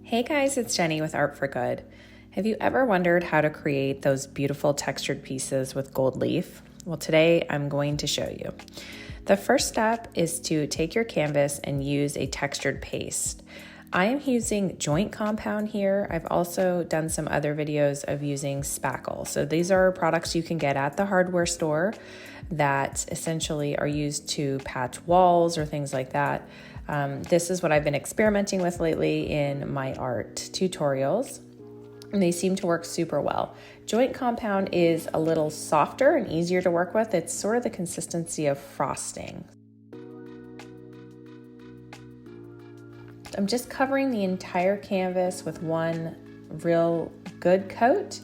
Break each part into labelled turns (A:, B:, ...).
A: Hey guys, it's Jenny with Art for Good. Have you ever wondered how to create those beautiful textured pieces with gold leaf? Well, today I'm going to show you. The first step is to take your canvas and use a textured paste. I am using joint compound here. I've also done some other videos of using spackle. So these are products you can get at the hardware store that essentially are used to patch walls or things like that. This is what I've been experimenting with lately in my art tutorials, and they seem to work super well. Joint compound is a little softer and easier to work with. It's sort of the consistency of frosting. I'm just covering the entire canvas with one real good coat,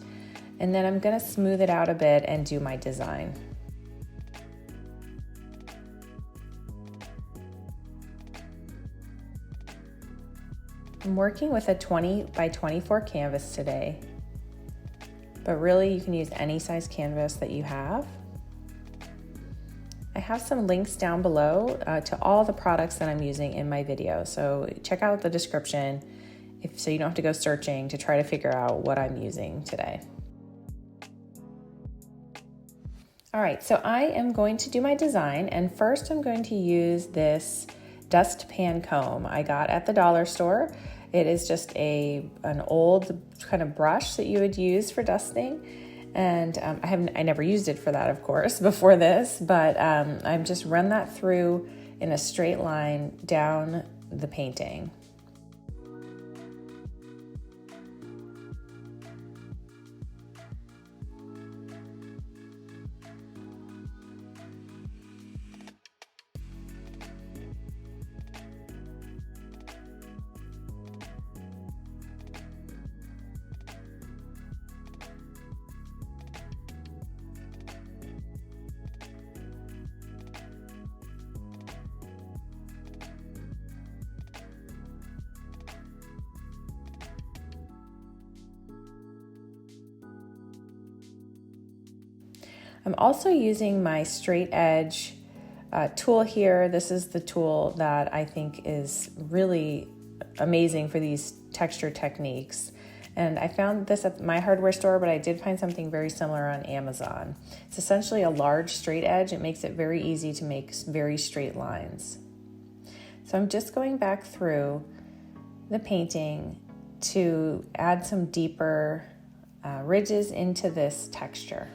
A: and then I'm going to smooth it out a bit and do my design. I'm working with a 20 by 24 canvas today, but really you can use any size canvas that you have. I have some links down below to all the products that I'm using in my video, so check out the description so you don't have to go searching to try to figure out what I'm using today. All right, so I am going to do my design, and first I'm going to use this dustpan comb I got at the dollar store. It is just an old kind of brush that you would use for dusting, and I never used it for that, of course, before this, but I've just run that through in a straight line down the painting. I'm also using my straight edge tool here. This is the tool that I think is really amazing for these texture techniques. And I found this at my hardware store, but I did find something very similar on Amazon. It's essentially a large straight edge. It makes it very easy to make very straight lines. So I'm just going back through the painting to add some deeper ridges into this texture.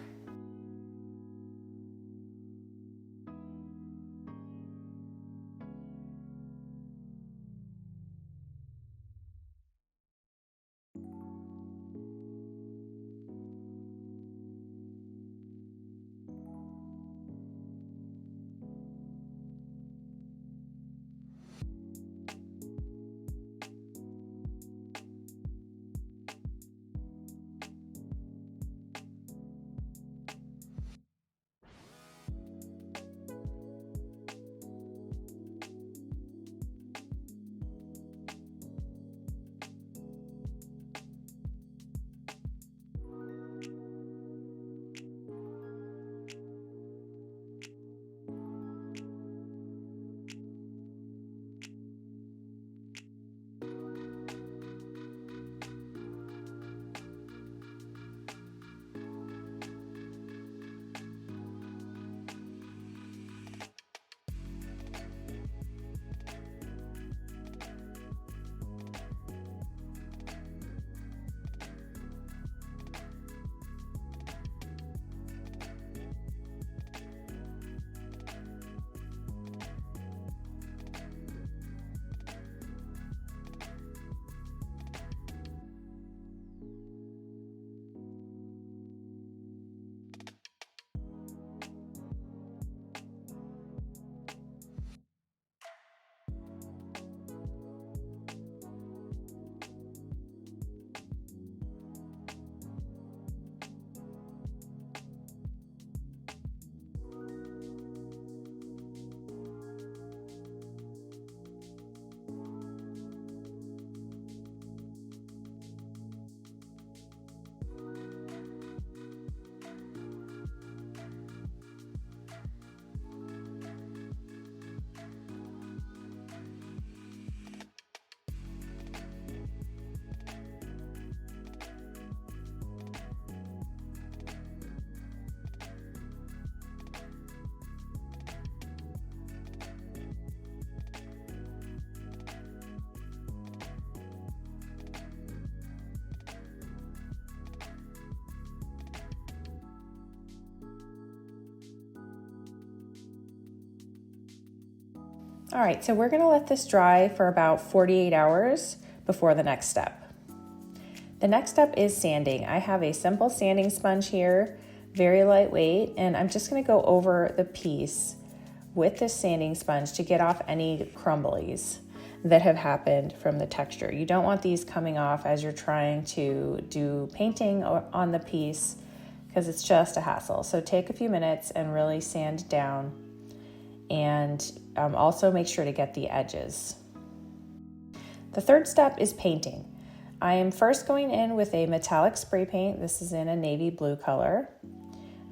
A: All right, so we're gonna let this dry for about 48 hours before the next step. The next step is sanding. I have a simple sanding sponge here, very lightweight, and I'm just gonna go over the piece with this sanding sponge to get off any crumblies that have happened from the texture. You don't want these coming off as you're trying to do painting on the piece because it's just a hassle. So take a few minutes and really sand down, and also make sure to get the edges. The third step is painting. I am first going in with a metallic spray paint. This is in a navy blue color.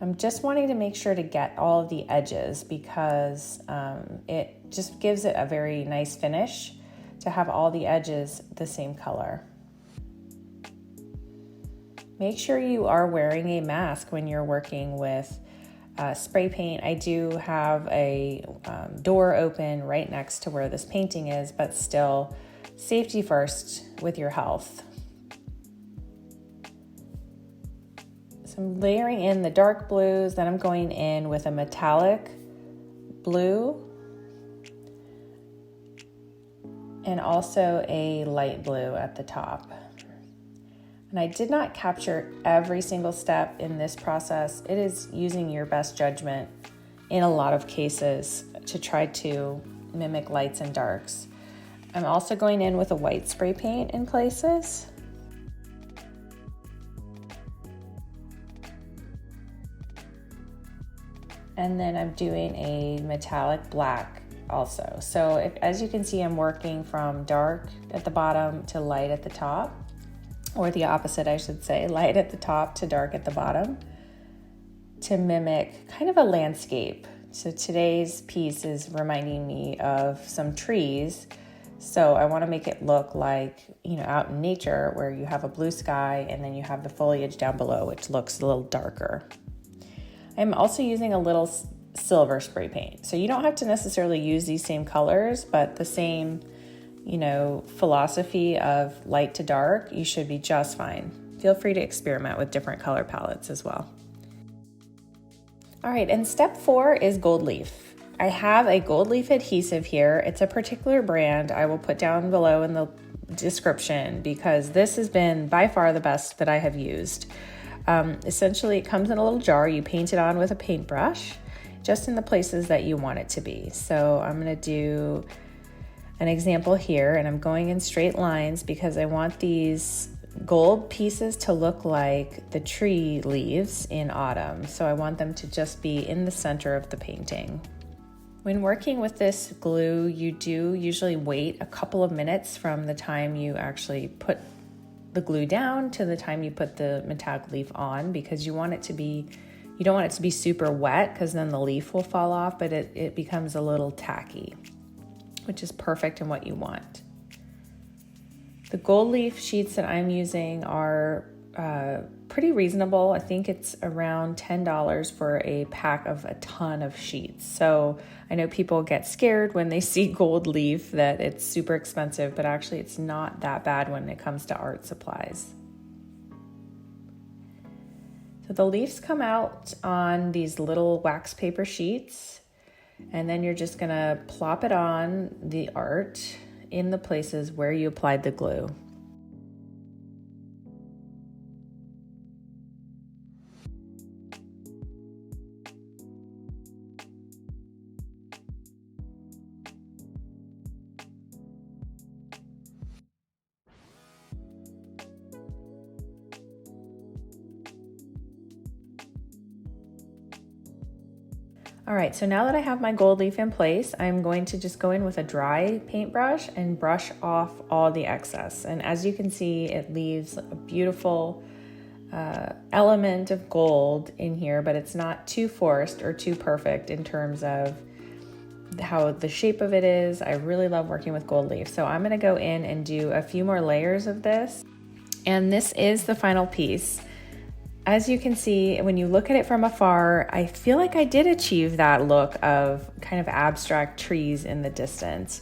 A: I'm just wanting to make sure to get all of the edges because it just gives it a very nice finish to have all the edges the same color. Make sure you are wearing a mask when you're working with spray paint. I do have a door open right next to where this painting is, but still, safety first with your health. So I'm layering in the dark blues, then I'm going in with a metallic blue and also a light blue at the top. And I did not capture every single step in this process. It is using your best judgment in a lot of cases to try to mimic lights and darks. I'm also going in with a white spray paint in places. And then I'm doing a metallic black also. So as you can see, I'm working from dark at the bottom to light at the top, or the opposite, I should say, light at the top to dark at the bottom, to mimic kind of a landscape. So today's piece is reminding me of some trees. So I want to make it look like, out in nature where you have a blue sky and then you have the foliage down below, which looks a little darker. I'm also using a little silver spray paint. So you don't have to necessarily use these same colors, but the same, philosophy of light to dark, you should be just fine. Feel free to experiment with different color palettes as well. All right, and step 4 is gold leaf. I have a gold leaf adhesive here. It's a particular brand I will put down below in the description because this has been by far the best that I have used. Essentially, it comes in a little jar. You paint it on with a paintbrush just in the places that you want it to be. So I'm going to do an example here, and I'm going in straight lines because I want these gold pieces to look like the tree leaves in autumn. So I want them to just be in the center of the painting. When working with this glue, you do usually wait a couple of minutes from the time you actually put the glue down to the time you put the metallic leaf on, because you don't want it to be super wet because then the leaf will fall off, but it becomes a little tacky, which is perfect and what you want. The gold leaf sheets that I'm using are pretty reasonable. I think it's around $10 for a pack of a ton of sheets. So I know people get scared when they see gold leaf that it's super expensive, but actually it's not that bad when it comes to art supplies. So the leaves come out on these little wax paper sheets, and then you're just gonna plop it on the art in the places where you applied the glue. All right, so now that I have my gold leaf in place, I'm going to just go in with a dry paintbrush and brush off all the excess. And as you can see, it leaves a beautiful element of gold in here, but it's not too forced or too perfect in terms of how the shape of it is. I really love working with gold leaf. So I'm gonna go in and do a few more layers of this. And this is the final piece. As you can see, when you look at it from afar, I feel like I did achieve that look of kind of abstract trees in the distance.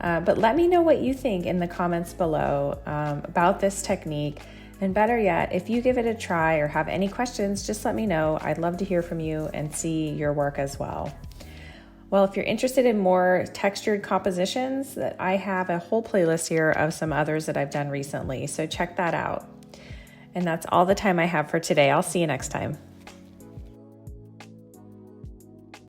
A: But let me know what you think in the comments below about this technique. And better yet, if you give it a try or have any questions, just let me know. I'd love to hear from you and see your work as well. Well, if you're interested in more textured compositions, I have a whole playlist here of some others that I've done recently, so check that out. And that's all the time I have for today. I'll see you next time.